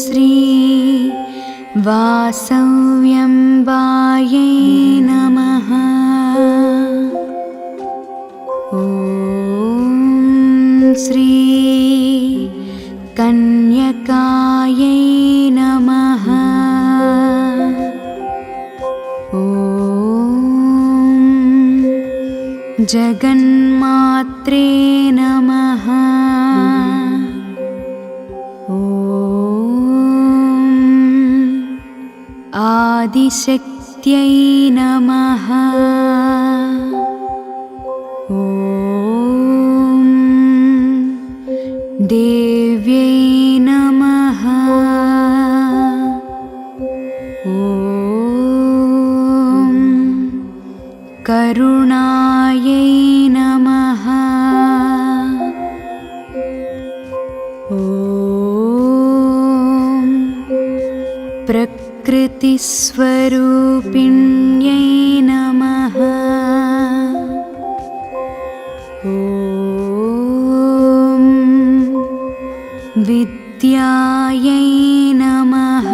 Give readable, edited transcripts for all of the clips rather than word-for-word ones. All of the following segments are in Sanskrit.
श्री वासव्यम्बायै नमः। श्री कन्यकायै नमः। जगन्मात्रे नमः। आदिशक्त्यै नमः। देव्यै नमः। करुणायै नमः। प्रकृतिस्वरूपिण्यै नमः। विद्यायै नमः।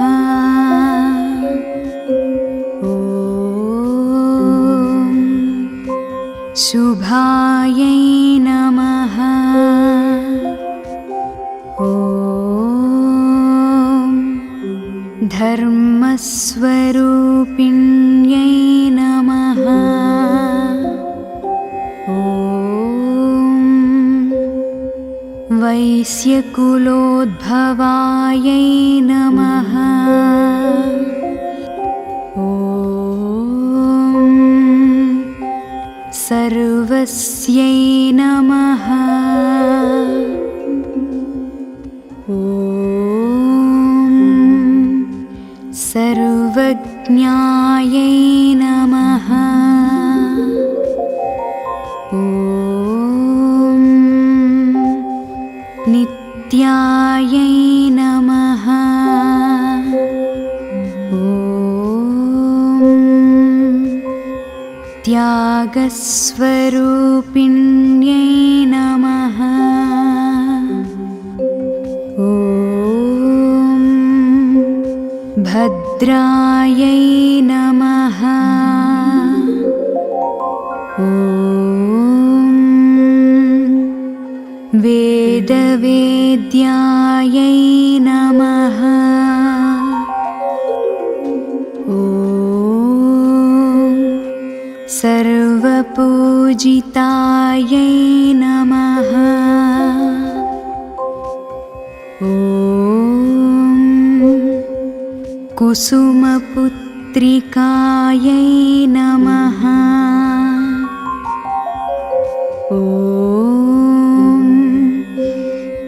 शुभायै नमः। धर्मस्वरूपिण्यै नमः। वैश्यकुलोद्भवायै नमः। सर्वस्यै नमः। सर्वज्ञायै नमः। नित्यायै नमः। त्यागस्वरूपिण्यै नमः। भद्रायै नमः। वेदवेद्यायै नमः। सर्वपूजितायै नमः। कुसुमपुत्रिकायै नमः।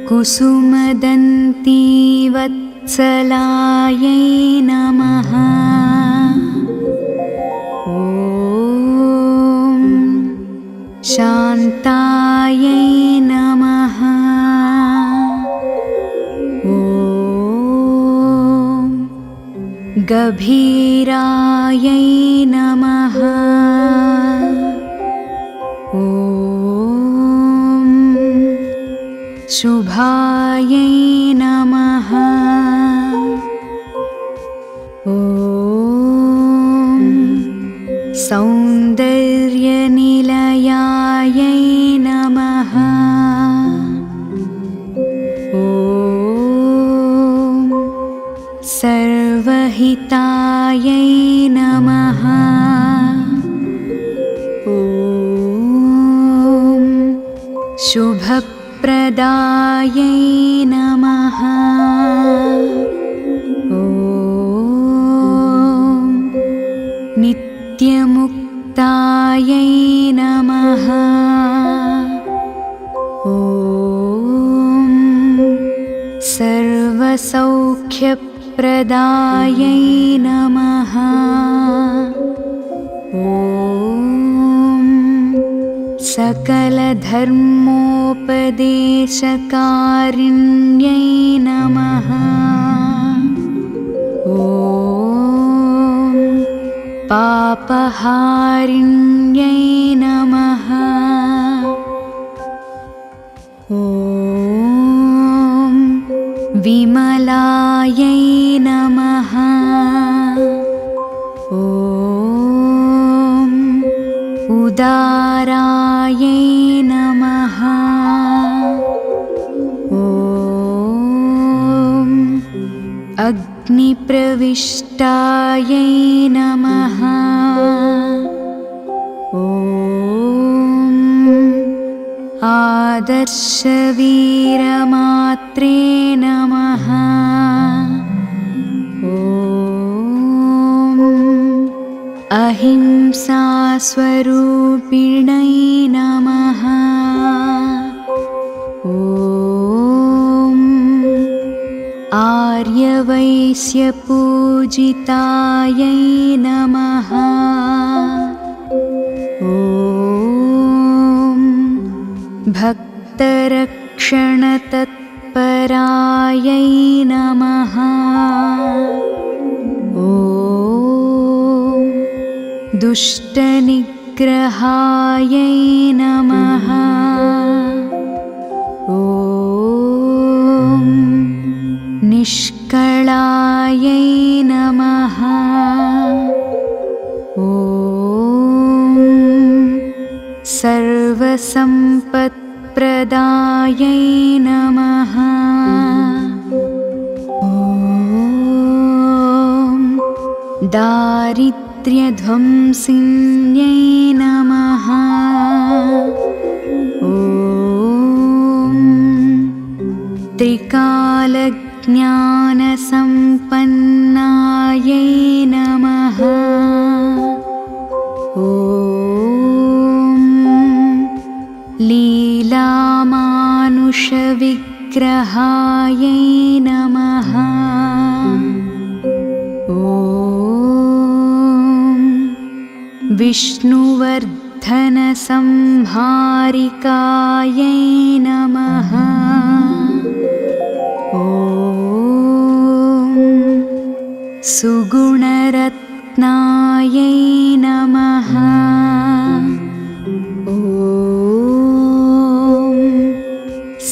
कुसुमदन्तीवत्सलायै नमः। शान्तायै नमः। गभीरायै नमः। शुभायै नमः। सौन्दर्यनिलयायै नमः। सर्वहितायै नमः। शुभप्रदायै नमः। नित्यमुक्तायै नमः। सर्वसौख्यप्रदायै नमः। सकलधर्मोपदेशकारिण्यै नमः। पापहारिण्यै नमः। उदारायै नमः। ॐ अग्निप्रविष्टायै नमः। ॐ आदर्शवीरमात्रे नमः। ॐ अहिंसास्वरूपिण्यै नमः। ॐ आर्यवैश्यपूजितायै नमः। ॐ भक्तरक्षणतत्परायै नमः। ॐ दुष्टनिग्रहायै नमः। ॐ निष्कळायै नमः। ॐ सर्वसम्पत्प्रदायै नमः। ॐ दारिद्र्यध्वंसिन्यै नमः। ॐ त्रिकालज्ञानसम्पन्नायै नमः। ॐ लीलामानुषविग्रहायै नमः। ॐ विष्णुवर्धनसंहारिकायै नमः। ॐ सुगुणरत्नायै नमः। ॐ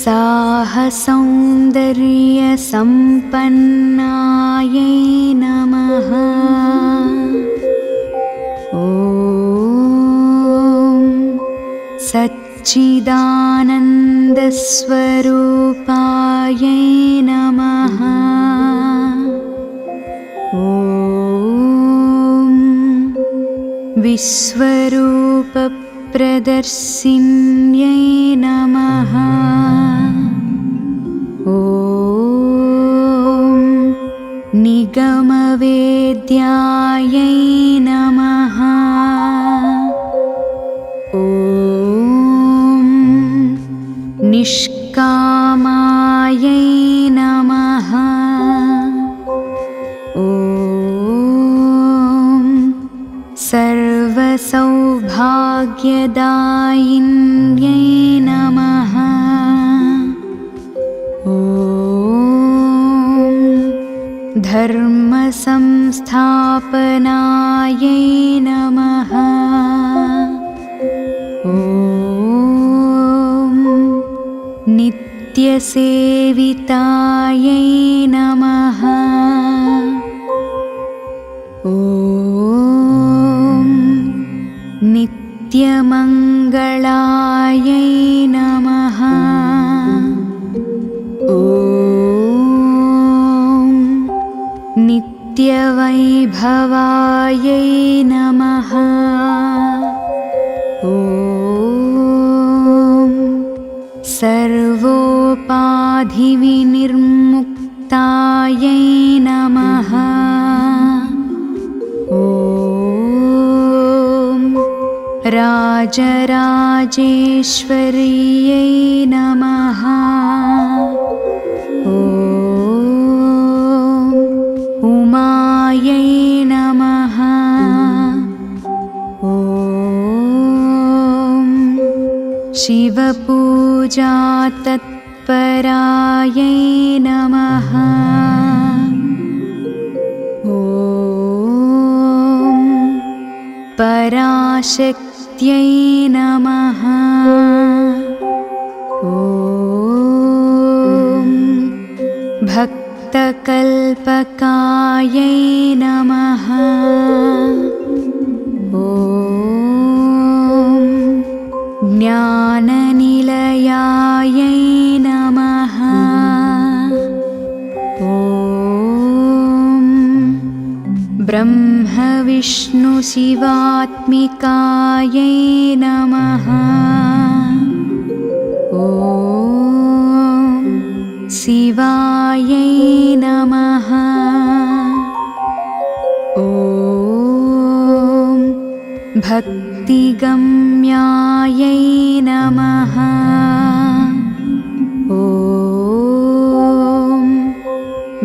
साहसौन्दर्यसम्पन्नायै नमः। ॐ सच्चिदानन्दस्वरूपायै नमः। ॐ विश्वरूपप्रदर्शिन्यै नमः। ॐ निगमवेद्यायै नमः। ॐ निष्कामायै नमः। ॐ सर्वसौभाग्यदायिन्यै नमः। ॐ धर्मसंस्थापनायै नमः। ॐ नित्यसेवितायै नमः। ॐ नित्यमङ्गलायै नमः। ॐ नित्यवैभवायै नमः। ॐ सर्वोपाधिविनिर्मुक्तायै नमः। ॐ राजराजेश्वर्यै नमः। ॐ उमायै नमः। ॐ शिवपूजातत्परायै नमः। ॐ पराशक्त्यै नमः। ॐ भक्तकल्पकायै नमः। ॐ ज्ञाननिलयायै नमः। ॐ ब्रह्मविष्णुशिवात्मिकायै नमः। ॐ शिवायै नमः। ॐ भक्तिगम्यायै नमः। ॐ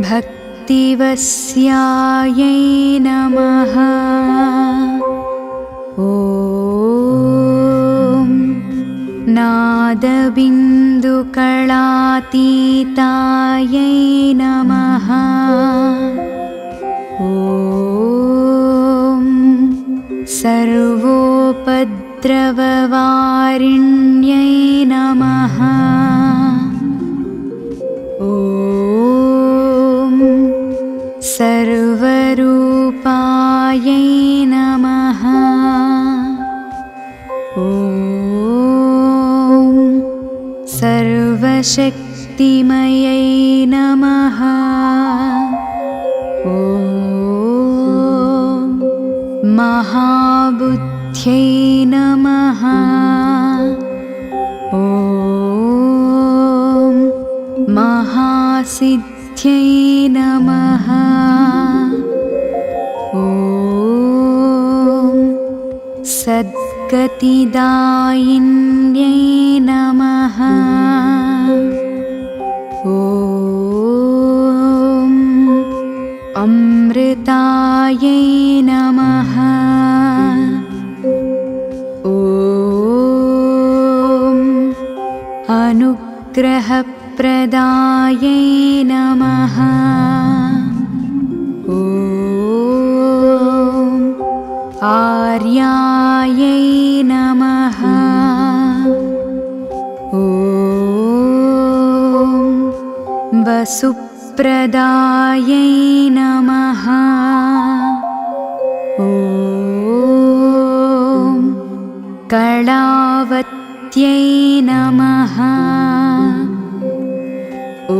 भक्तिवस्यायै नमः। ॐ नादबिन्दुकलातीतायै नमः। ॐ सर्वोपद्रववारिण्यै नमः। ॐ सर्वरूपायै नमः। ॐ सर्वशक्तिमयै नमः। ॐ महाबुद्ध्यै नमः। ॐ महासिद्ध्यै नमः। ॐ सद्गतिदायिन्यै नमः। ॐ अमृतायै नमः। ॐ अनुग्रहप्रदायै नमः। ॐ आर्यायै नमः। ॐ वसुप्रदायै नमः। ॐ कलावत्यै नमः। ॐ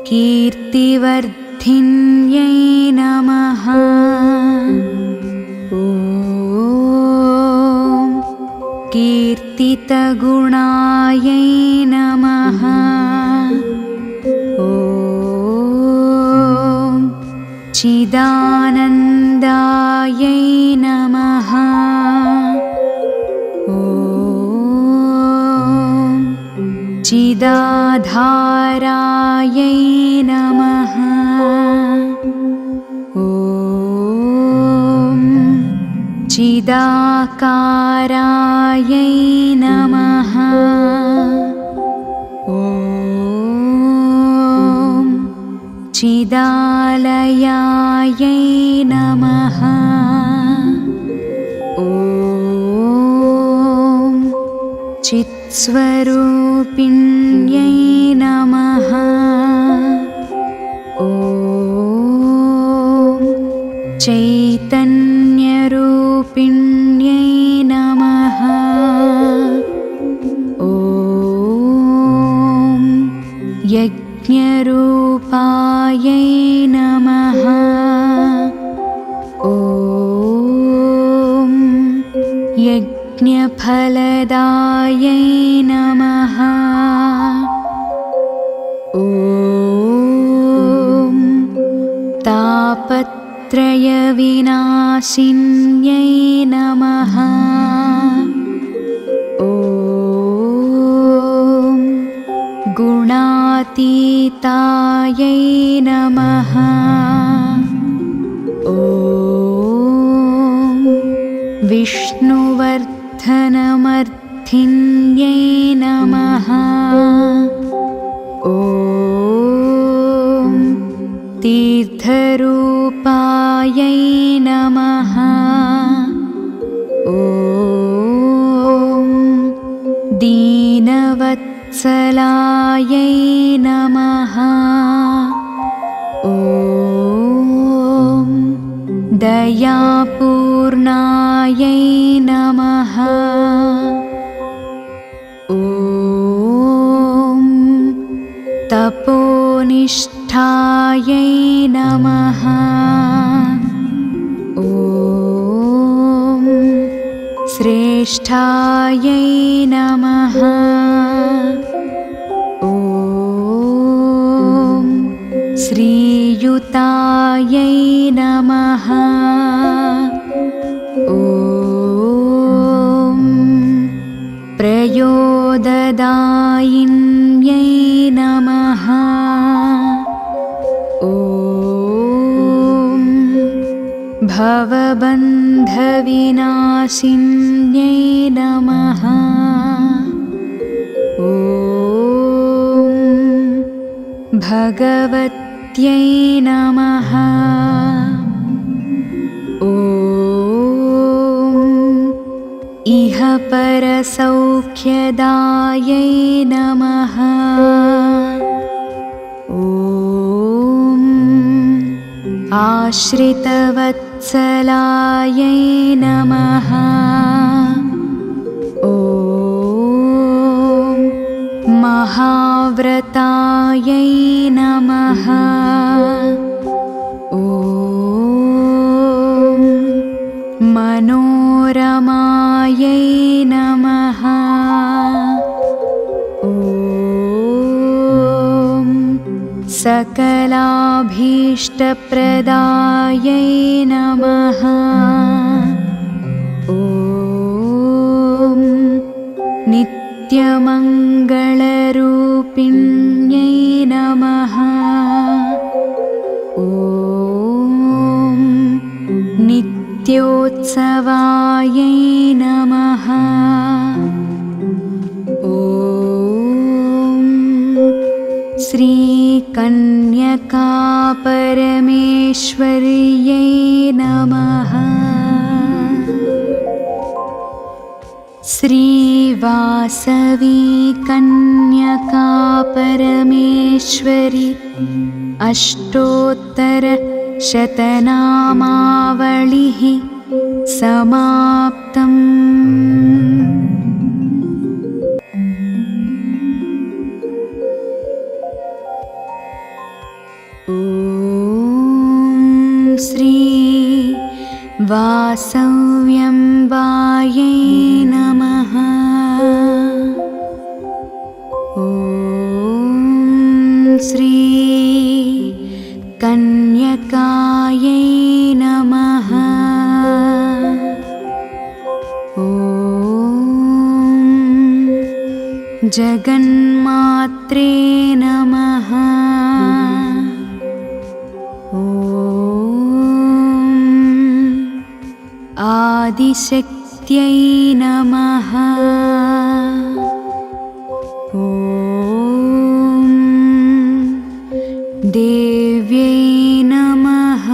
कीर्तिवर्धिन्यै नमः। ॐ कीर्तितगुणायै नमः। ॐ चिदानन्दायै नमः। ॐ चिदाधारायै नमः। ॐ चिदाकारायै नमः। ॐ चिदालयायै नमः। ॐ चित्स्वरूपिण्यै नमः। ॐ चैतन्यरूपिण्यै नमः। ॐ यज्ञरूपायै नमः। ॐ यज्ञफलदायै नमः। ॐ तापत्रयविनाशिन्यै नमः। ॐ गुणातीतायै नमः। ॐ विष्णुवर्धनमर्थिन्यै नमः। ॐ तीर्थरूपायै नमः। ॐ दीनवत्सलायै नमः। ॐ दयापूर्णायै नमः। ॐ तपोनिष्ठायै नमः। ॐ श्रेष्ठायै नमः। ॐ श्रीयुतायै नमः। ॐ प्रयोददायिन्यै नमः। ॐ भवबन्धविनाशिन्यै नमः। ॐ भगवत्यै नमः। ॐ इह परसौख्यदायै नमः। ॐ आश्रितवत्सलायै नमः। ॐ महाव्रतायै नमः। ॐ मनोरमायै नमः। ॐ सकलाभीष्टप्रदायै नमः। ॐ नित्यमङ्गलरूपिण्यै नमः। ॐ नित्योत्सवायै नमः। ॐ श्रीकन्यकापरमेश्वर्यै नमः। श्रीवासवी कन्यकापरमेश्वरी अष्टोत्तरशतनामावलिः समाप्तम्। ॐ श्री वासव्यम्बायै नमः। ॐ श्री कन्यकायै नमः। ॐ जगन्मात्रे नमः। ॐ आदिशक्त्यै नमः। ॐ देव्यै नमः।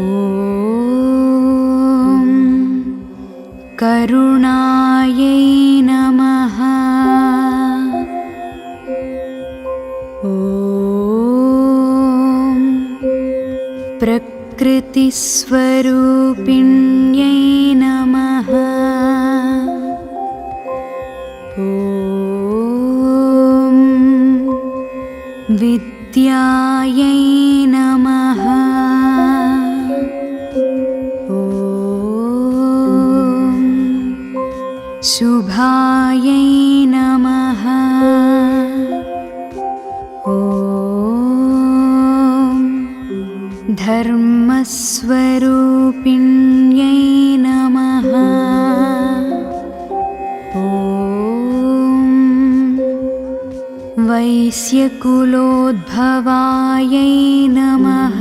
ॐ करुणायै नमः। ॐ प्रकृतिस्वरूपिण्यै नमः। ॐ विद्यायै नमः। ॐ शुभायै नमः। ॐ धर्मस्वरूपिण्यै नमः। ॐ वैश्यकुलोद्भवायै नमः।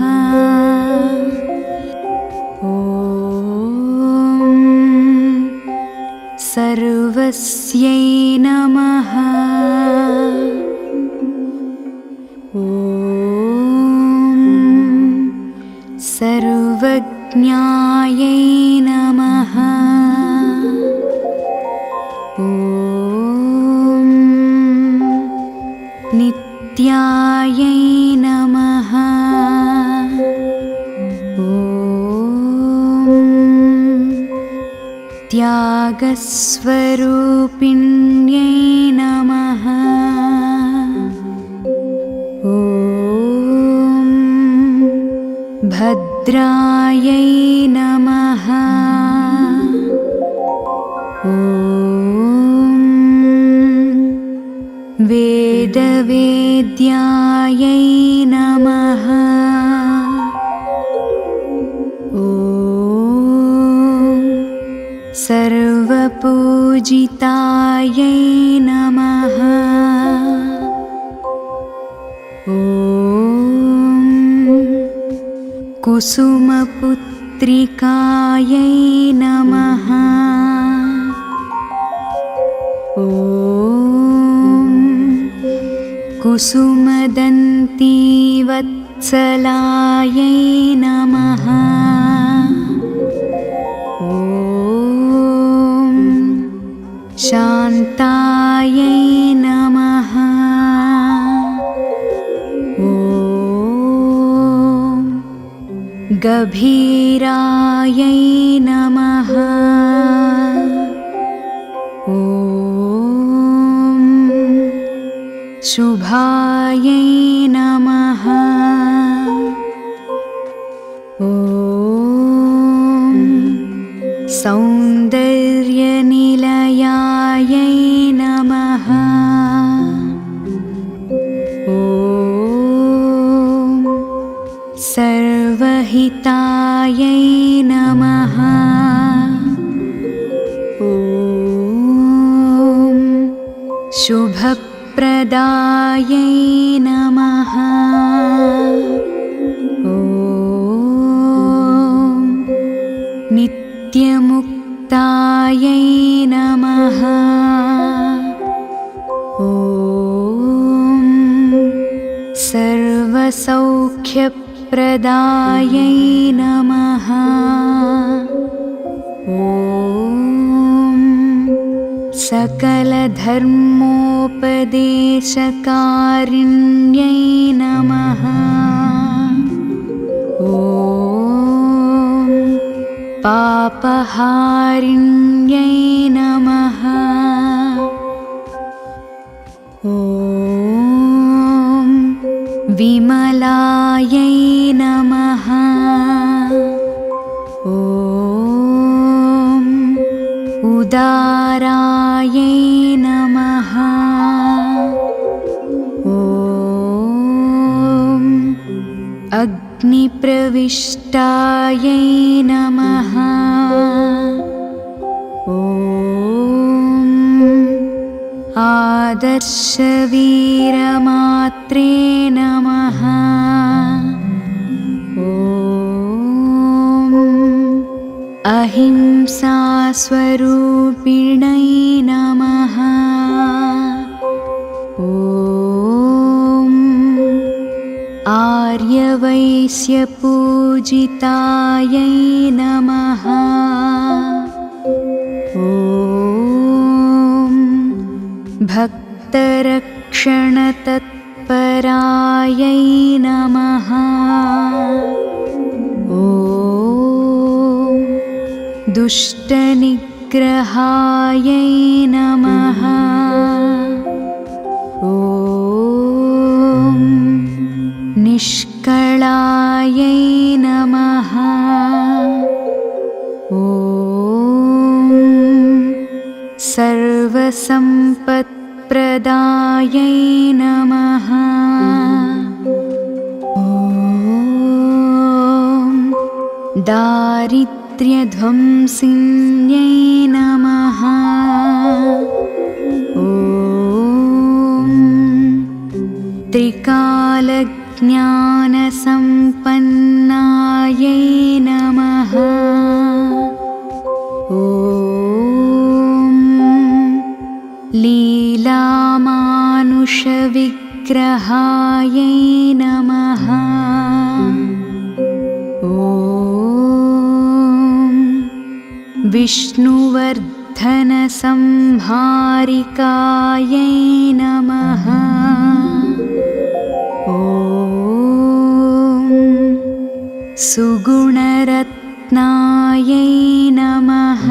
ॐ सर्वस्यै नमः। ॐ सर्वज्ञायै नमः। ॐ नित्यायै नमः। ॐ त्यागस्वरूपिण्यै नमः। ॐ भद्रायै नमः। ॐ वेदवेद्यायै नमः। ॐ सर्वपूजितायै नमः। ॐ कुसुमपुत्रिकायै नमः। ॐ कुसुमदन्तीवत्सलायै नमः। ॐ शान्तायै नमः। ॐ गभीरायै नमः। ॐ शुभायै नमः। ॐ सौन्दर्यनिलयायै नमः। ॐ सर्वहितायै नमः। ॐ शुभप्रदायै नमः। ॐ नित्यमुक्तायै नमः। ॐ सर्वसौख्यप्रदायै नमः। ॐ सकलधर्मोपदेशकारिण्यै नमः। ॐ पापहारिण्यै नमः। ॐ विमलायै नमः। ॐ उदारायै नमः। ॐ अग्निप्रविष्टायै नमः। ॐ आदर्शवीरमात्रे नमः। ॐ अहिंसास्वरूपिण्यै नमः। ॐ आर्यवैश्यपूजितायै नमः। ॐ भक्तरक्षणतत्परायै नमः। ॐ दुष्टनिग्रहायै नमः। ॐ निष्कलायै नमः। ॐ सर्वसम्पत्प्रदायै नमः। ॐ दारिद्र्यध्वंसिन्यै नमः। ॐ त्रिकालज्ञानसम्पन्नायै नमः। ॐ लीलामानुषविग्रहायै नमः। ॐ विष्णुवर्धनसंहारिकायै नमः। ॐ सुगुणरत्नायै नमः।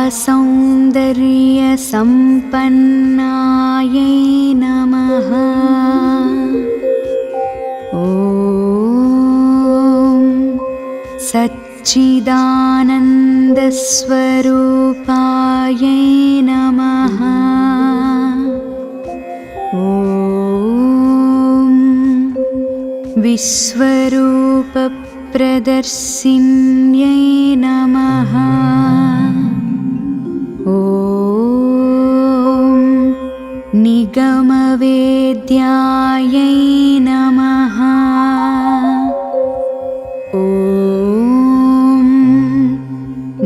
सर्वसौन्दर्यसम्पन्नायै नमः। ॐ सच्चिदानन्दस्वरूपायै नमः। ॐ विश्वरूपप्रदर्शिन्यै नमः। ॐ निगमवेद्यायै नमः। ॐ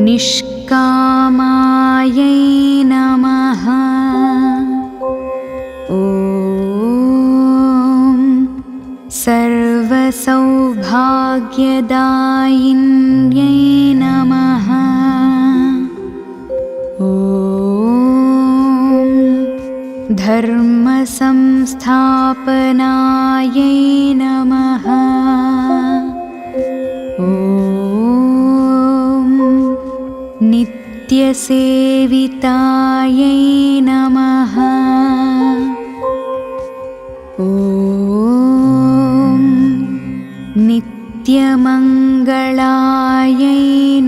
निष्कामायै नमः। ॐ सर्वसौभाग्यदायिन्यै नमः। ॐ धर्मसंस्थापनायै नमः। ॐ नित्यसेवितायै नमः। ॐ नित्यमङ्गलायै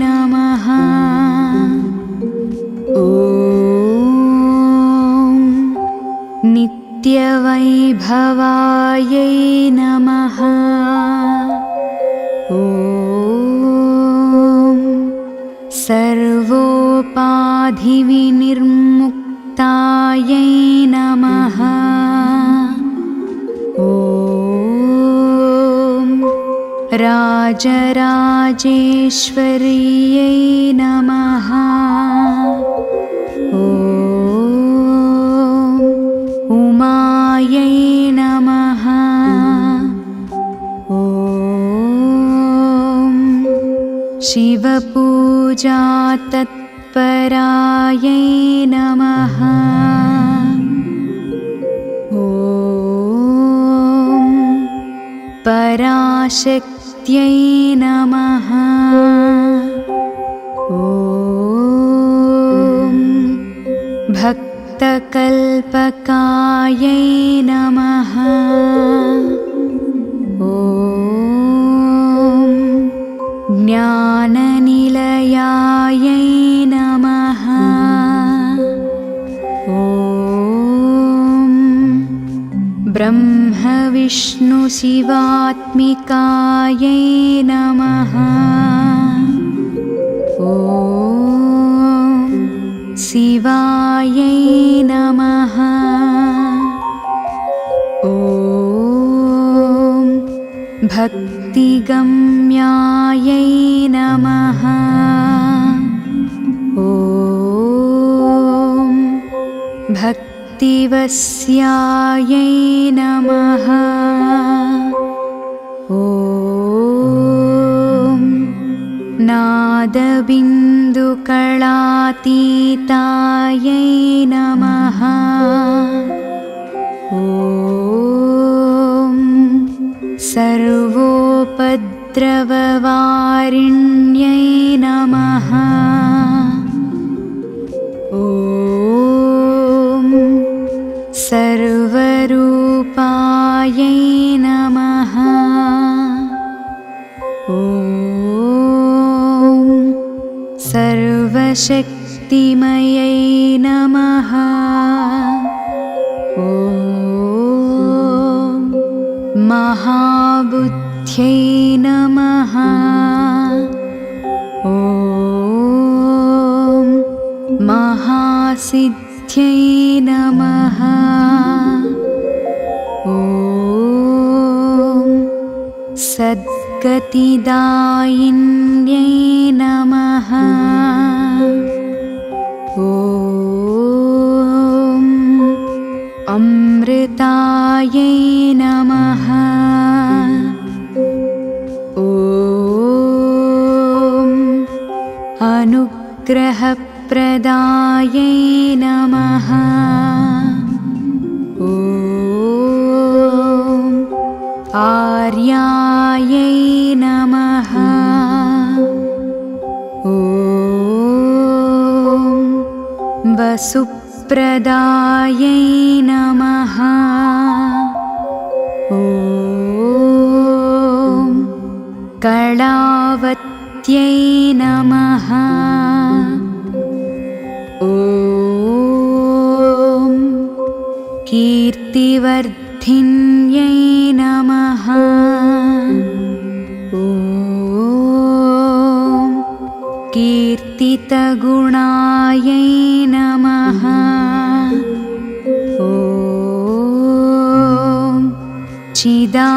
नमः। ॐ नित्यवैभवायै नमः। ॐ सर्वोपाधिविनिर्मुक्तायै नमः। ॐ राजराजेश्वर्यै नमः। ॐ उमायै नमः। ॐ शिवपूजातत्परायै नमः। ॐ पराशक्त्यै नमः। ॐ भक्तकल्पकायै नमः। ॐ ज्ञाननिलयायै नमः। ॐ ब्रह्मविष्णुशिवात्मिकायै नमः। ॐ शिवायै नमः। ॐ भक्तिगम्यायै नमः। ॐ भक्तिवस्यायै नमः। ॐ नादबिन्दुकलातीतायै नमः। ॐ सर्वोपद्रववारिण्यै नमः। ॐ सर्वरूपायै नमः। ॐ सर्वशक्तिमयै नमः। ॐ महाबुद्ध्यै नमः। ॐ महासिद्ध्यै नमः। ॐ सद्गतिदायिन्यै नमः। ॐ अमृतायै नमः। ॐ अनुग्रहप्रदायै नमः। ॐ आर्यायै नमः। ॐ वसुप्रदायै नमः। ॐ कलावत्यै नमः। ॐ कीर्तिवर्धिन्यै नमः। ॐ कीर्तितगुणायै नमः। ॐ चिदानन्दायै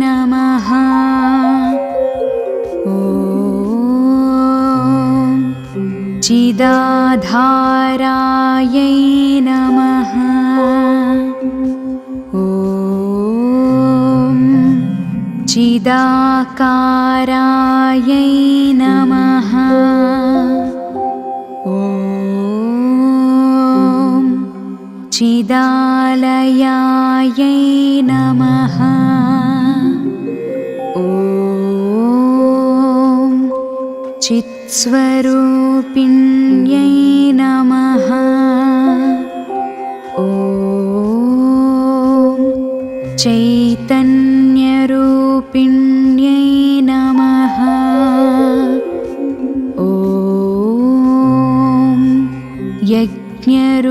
नमः। ॐ चिदाधारायै नमः। ॐ चिदाकारायै नमः। ॐ चिदालयायै नमः। ॐ चित्स्वरूपिण्यै नमः। ॐ चैतन्यरूपिण्यै नमः। ॐ यज्ञरूपायै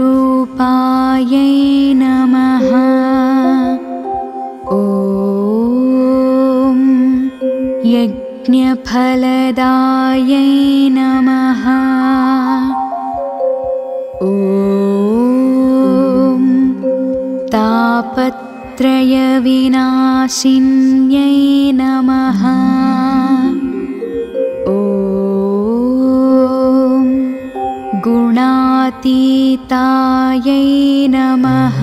नमः। ॐ यज्ञफलदायै नमः। ॐ तापत्रयविनाशिन्यै नमः। ॐ गुणातीतायै नमः।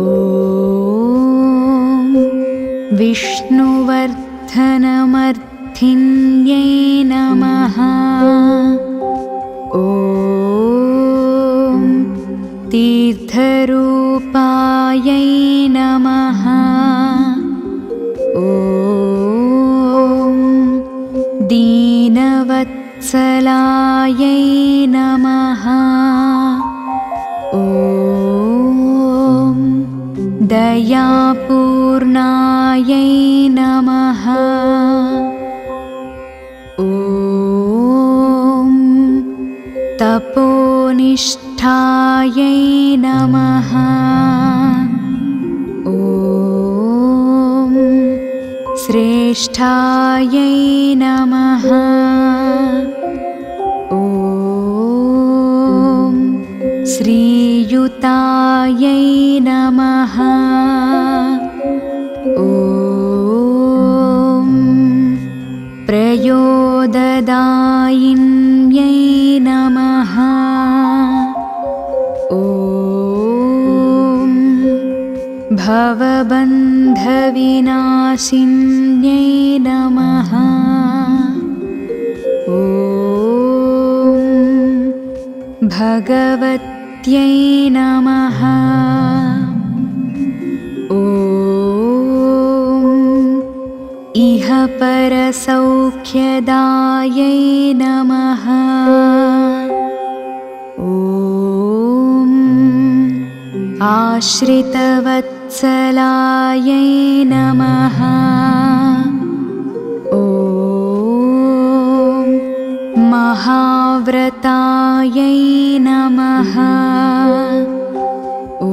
ॐ विष्णुवर्धनमर्थिन्यै नमः। ॐ तीर्थरूपायै नमः। ॐ दीनवत्सलायै नमः। ॐ दयापूर्णायै नमः। ॐ तपोनिष्ठायै नमः। ॐ श्रेष्ठायै नमः। ॐ श्रीयुतायै नमः। ॐ प्रयोददायिन्यै नमः। ॐ भवबन्धविनाशिन्यै नमः। ॐ भगवत्यै नमः। ॐ इह परसौख्यदायै नमः। ॐ आश्रितवत्सलायै नमः। ॐ महाव्रतायै नमः। ॐ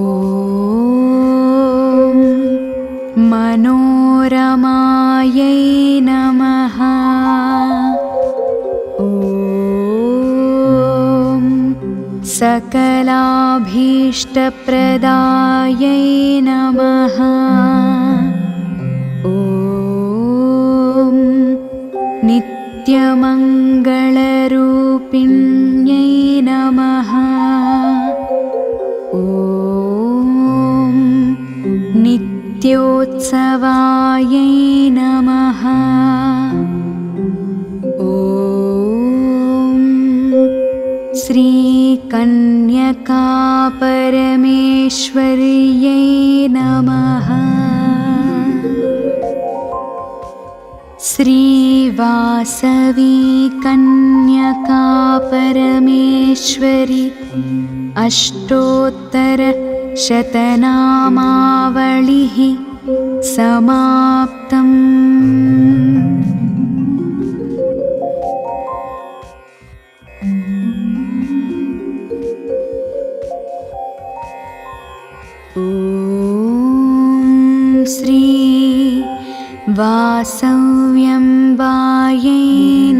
मनोरमायै नमः। ॐ सकलाभीष्टप्रदायै नमः। ॐ नित्यमङ्गलरूपिण्यै नमः। ॐ नित्योत्सवायै नमः। ॐ श्रीकन्यकापरमेश्वर्यै नमः। श्रीविष्णुपत्न्यै वासवी कन्यका परमेश्वरी अष्टोत्तरशतनामावलिः समाप्तम्। ॐ श्री वासव्यम्बायै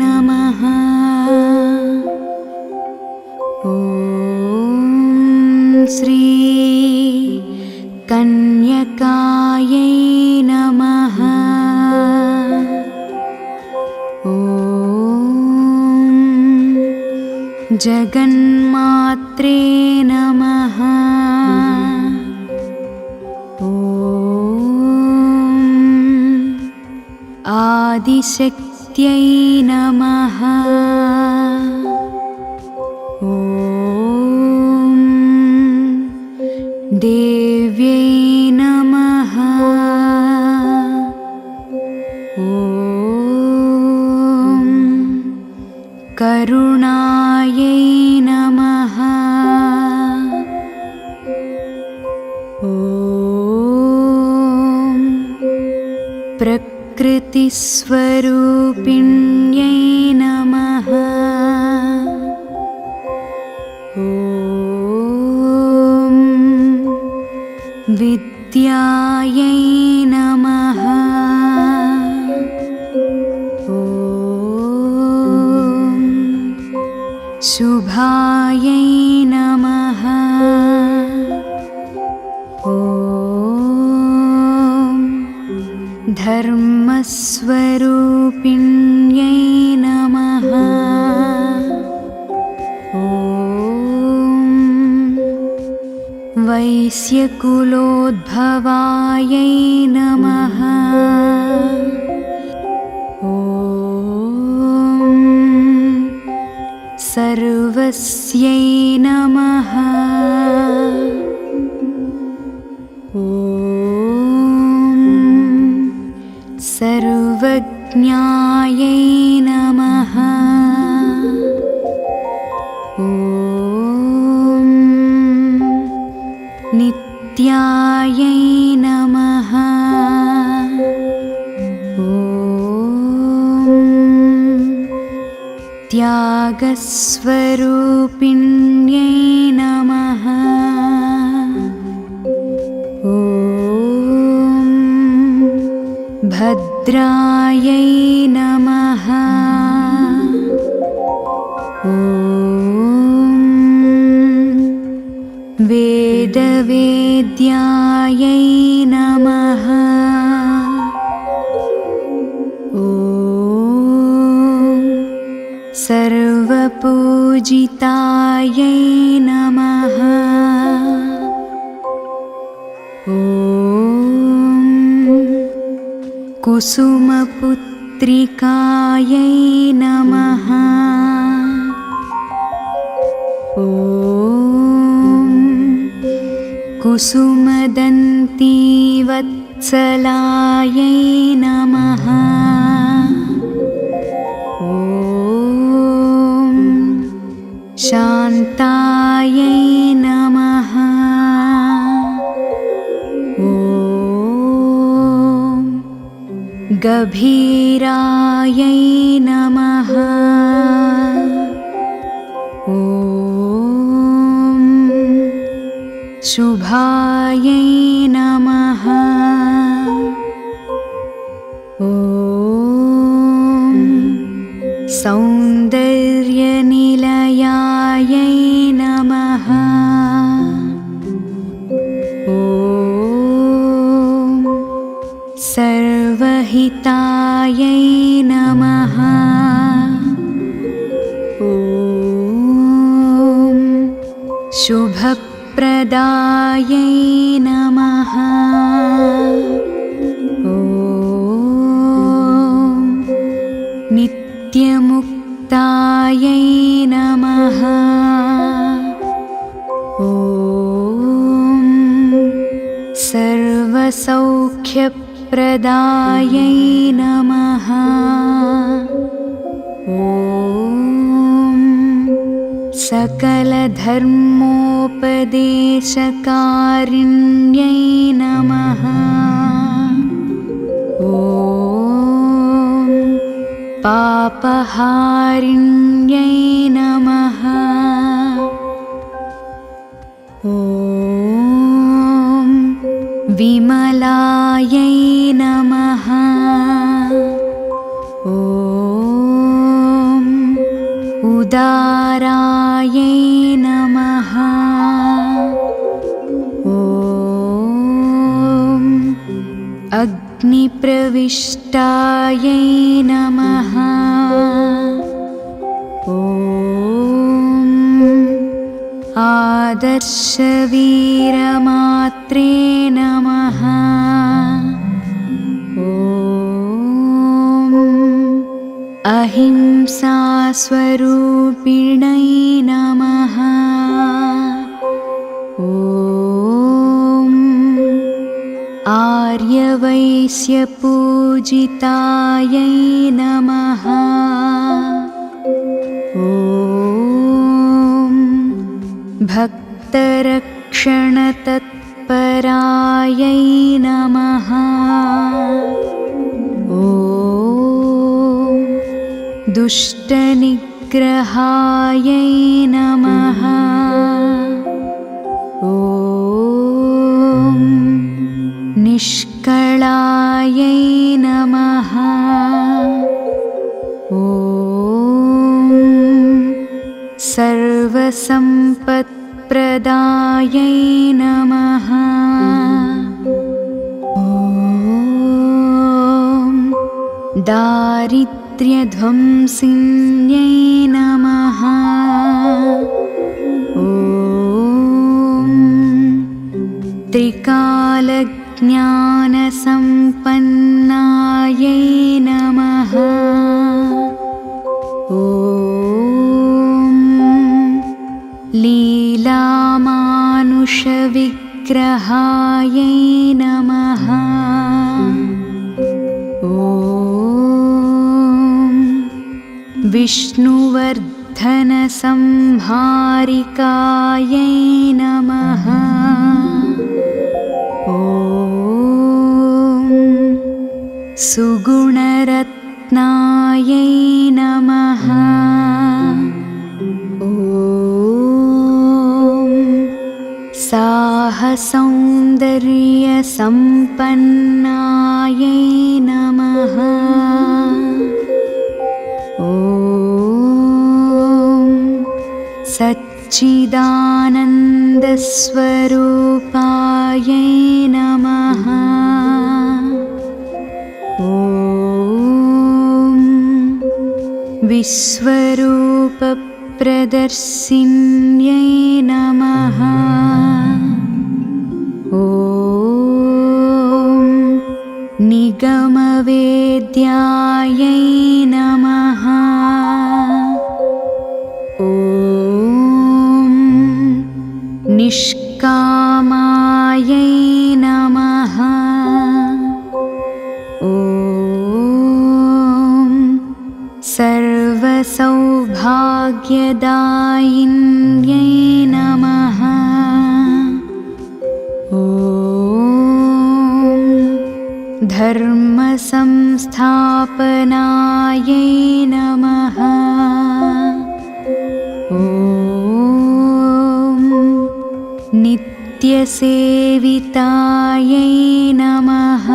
नमः। ॐ श्री कन्यकायै नमः। ॐ जगन्मात्रे नमः। आदिशक्त्यै नमः। ॐ देव्यै नमः। ॐ करुणायै नमः। ॐ प्रकृतिस्वरूपिण्यै नमः। ॐ विद्यायै नमः। ॐ शुभायै नमः। ॐ धर्मस्वरूपिण्यै नमः। ॐ वैश्यकुलोद्भवायै नमः। ॐ सर्वस्यै नमः। ॐ सर्वज्ञायै नमः। ॐ नित्यायै नमः। ॐ त्यागस्वरूपिण्यै नमः। ॐ भद्रायै नमः। ॐ वेदवेद्यायै नमः। ॐ सर्वपूजितायै नमः। ॐ कुसुमपुत्रिकायै नमः। ॐ कुसुमदन्तीवत्सलायै नमः। ॐ शान्तायै नमः। ॐ गभीरायै नमः। ॐ शुभायै नमः। ॐ सौन्दर्यनिलयायै नमः। ॐ सर्वहितायै नमः। ॐ शुभप्रदायै नमः। ॐ नित्यमुक्तायै नमः। ॐ सर्वसौख्यप्रदायै मोक्षप्रदायै नमः। ॐ सकलधर्मोपदेशकारिण्यै नमः। ॐ पापहारिण्यै नमः। ॐ विमलायै नमः। ॐ उदारायै नमः। ॐ अग्निप्रविष्टायै नमः। ॐ आदर्शवीरमात्रे नमः। ॐ अहिंसास्वरूपिण्यै नमः। ॐ आर्यवैश्यपूजितायै नमः। ॐ भक्तरक्षणतत्परायै नमः। ॐ दुष्टनिग्रहायै नमः। ॐ निष्कळायै नमः। ॐ सर्वसम्पत्प्रदायै नमः। ॐ दारिद्र्यध्वंसिन्यै नमः। ॐ त्रिकालज्ञानसम्पन्नायै नमः। ॐ लीलामानुषविग्रहायै नमः। ॐ विष्णुवर्धनसंहारिकायै नमः। ॐ सुगुणरत्नायै नमः। ॐ साहसौन्दर्यसम्पन्नायै नमः। ॐ सच्चिदानन्दस्वरूपायै नमः। ॐ विश्वरूपप्रदर्शिन्यै नमः। ॐ निगमवेद्यायै नमः। ॐ निष्कामायै नमः। ॐ सर्वसौभाग्यदायिन्यै नमः। ॐ धर्मसंस्थापनायै नमः। ॐ नित्यसेवितायै नमः।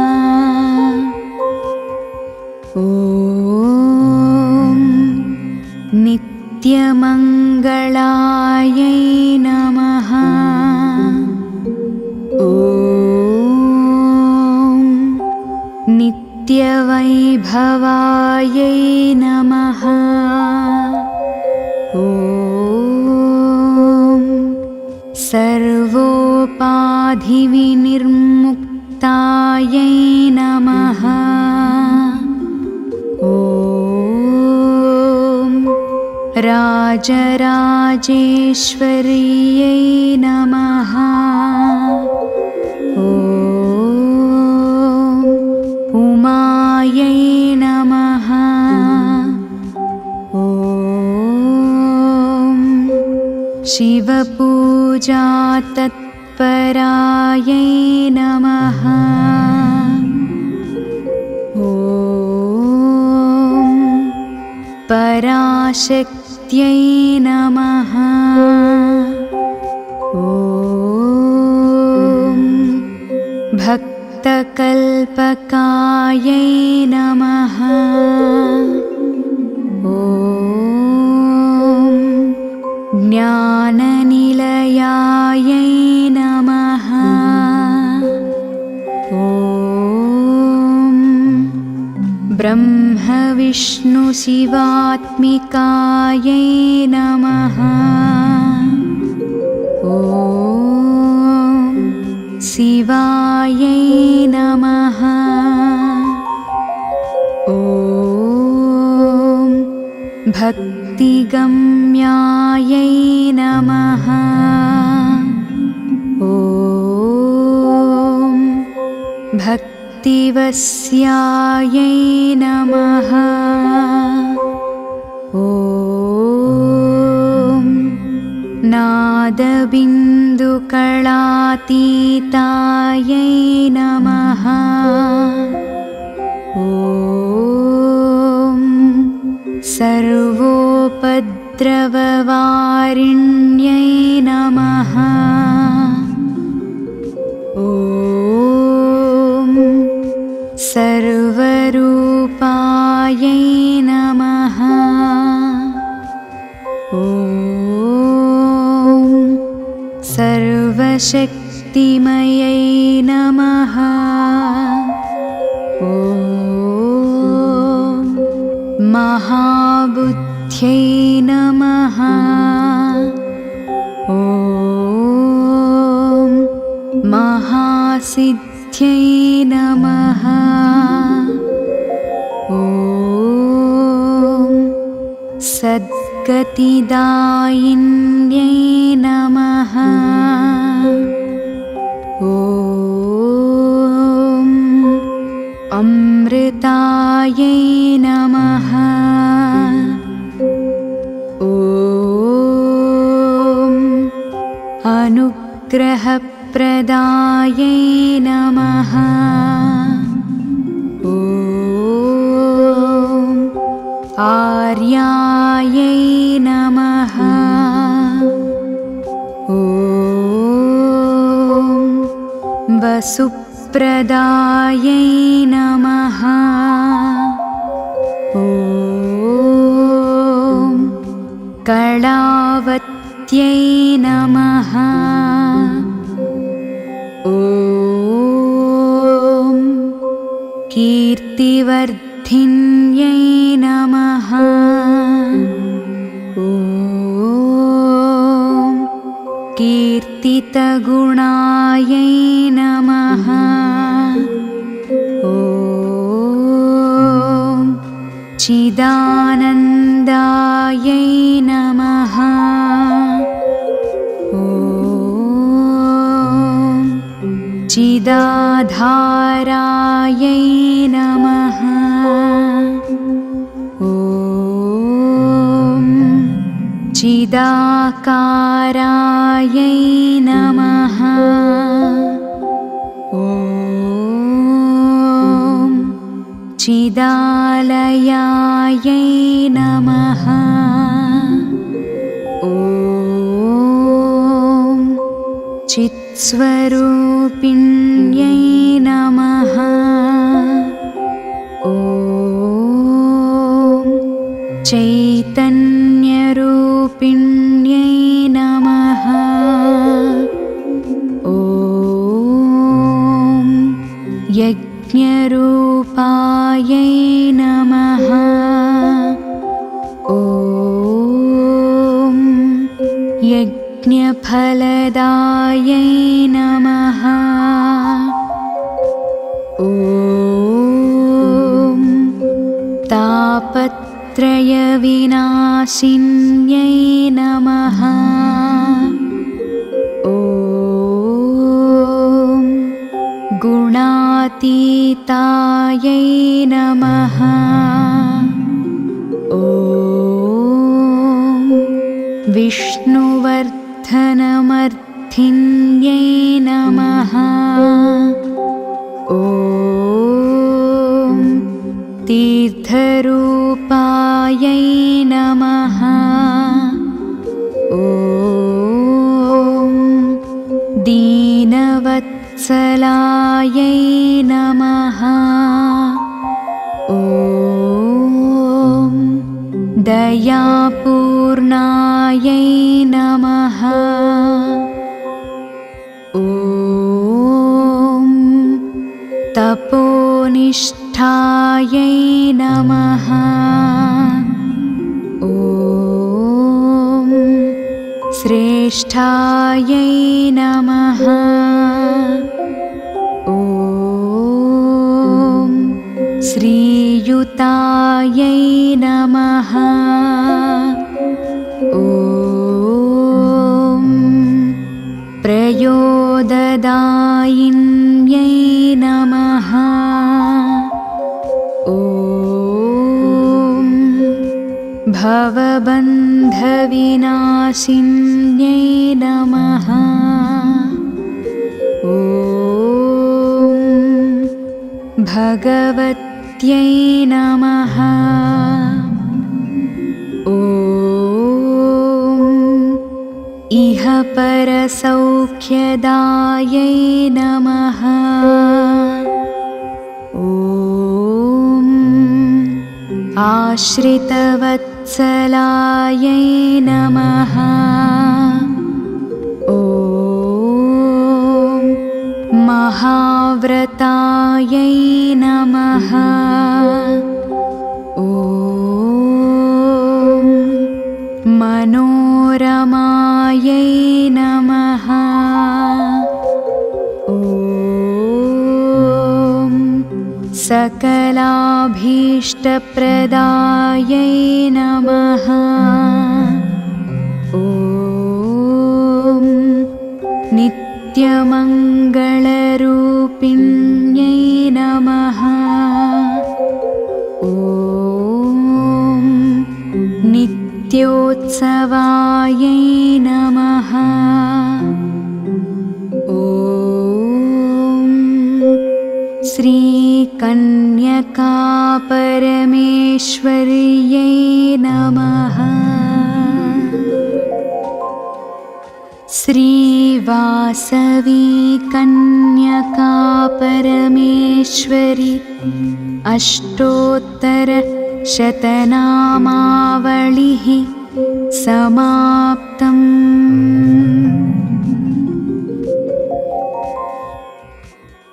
ॐ नित्यमङ्गलायै नमः। ॐ नित्यवैभवायै नमः। ॐ सर्वोपाधिविनिर्मुक्तायै नमः। ॐ राजराजेश्वर्यै नमः। ॐ शिवपूजा तत्परायै नमः। ॐ पराशक्त्यै नमः। ॐ भक्तकल्पकायै नमः। ॐ ज्ञाननिलयायै नमः। ॐ ब्रह्मविष्णुशिवात्मिकायै नमः। ॐ शिवायै नमः। ॐ भक्तिगम्यायै नमः। ॐ भक्तिवस्यायै नमः। ॐ नादबिन्दुकलातीतायै नमः। ॐ सर्वोपद्रववारिण्यै नमः। ॐ सर्वरूपायै नमः। ॐ सर्वशक्तिमयै नमः। ॐ महाबुद्ध्यै नमः। ॐ महासिद्ध्यै नमः। ॐ सद्गतिदायिन्यै नमः। ॐ अमृतायै नमः। ॐ अनुग्रहप्रदायै नमः। ॐ आर्यायै नमः। ॐ वसुप्रदायै नमः। ॐ कलावत्यै नमः। ॐ कीर्तिवर्धिन्यै नमः। ॐ कीर्तितगुणायै नमः। ॐ चिदानन्दायै नमः। ॐ चिदाधारायै नमः। ॐ चिदाकारायै नमः। ॐ चिदालयायै नमः। ॐ चित्स्वरूपिण्यै नमः। ॐ चैतन्यरूपिण्यै नमः। ॐ यज्ञरूपायै नमः। ॐ यज्ञफलदायै नमः। ॐ तापत्रयविनाशिन्यै नमः। ॐ गुणातीतायै नमः। ॐ विष्णुवर्धनायै तीर्थवर्धनमर्थिन्यै नमः। ॐ तीर्थरूपायै नमः। ॐ दीनवत्सलायै नमः। ॐ दयापूर्णायै नमः। ॐ तपोनिष्ठायै नमः। ॐ श्रेष्ठायै नमः। ॐ श्रीयुतायै नमः। ॐ प्रयोददायिन्यै नमः। ॐ भवबन्धविनाशिन्यै नमः। ॐ भगवत्यै नमः। ॐ इह परसौख्यदायै नमः। ॐ आश्रितवत्सलायै नमः। ॐ महाव्रतायै नमः। ॐ मनोरमायै नमः। ॐ सकलाभीष्टप्रदायै नमः। ॐ नित्यमङ्गलरूपिण्यै नमः। ॐ नित्योत्सवायै नमः। ॐ श्रीकन्यकापरमेश्वर्यै नमः। श्रीवासवी कन्यकापरमेश्वरी अष्टोत्तरशतनामावलिः समाप्तम्।